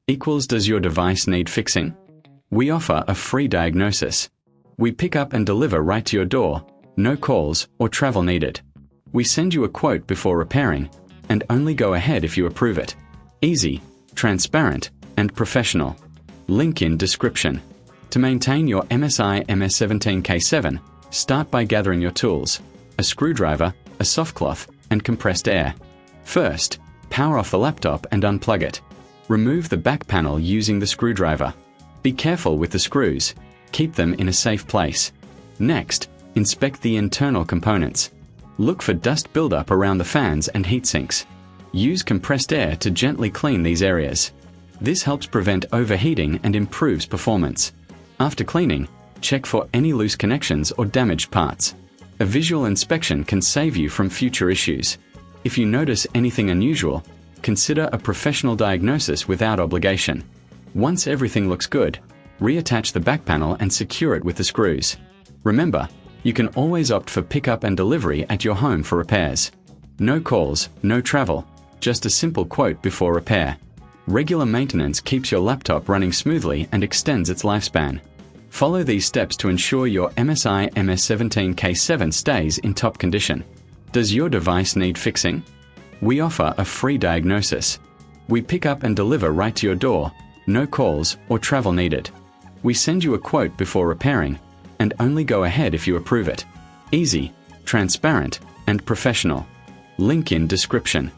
equals does your device need fixing? We offer a free diagnosis. We pick up and deliver right to your door, no calls or travel needed. We send you a quote before repairing, and only go ahead if you approve it. Easy, transparent, and professional. Link in description. To maintain your MSI MS17K7, start by gathering your tools, a screwdriver, a soft cloth, and compressed air. First, power off the laptop and unplug it. Remove the back panel using the screwdriver. Be careful with the screws. Keep them in a safe place. Next, inspect the internal components. Look for dust buildup around the fans and heat sinks. Use compressed air to gently clean these areas. This helps prevent overheating and improves performance. After cleaning, check for any loose connections or damaged parts. A visual inspection can save you from future issues. If you notice anything unusual, consider a professional diagnosis without obligation. Once everything looks good, reattach the back panel and secure it with the screws. Remember, you can always opt for pickup and delivery at your home for repairs. No calls, no travel, just a simple quote before repair. Regular maintenance keeps your laptop running smoothly and extends its lifespan. Follow these steps to ensure your MSI MS17K7 stays in top condition. Does your device need fixing? We offer a free diagnosis. We pick up and deliver right to your door, no calls or travel needed. We send you a quote before repairing, and only go ahead if you approve it. Easy, transparent, and professional. Link in description.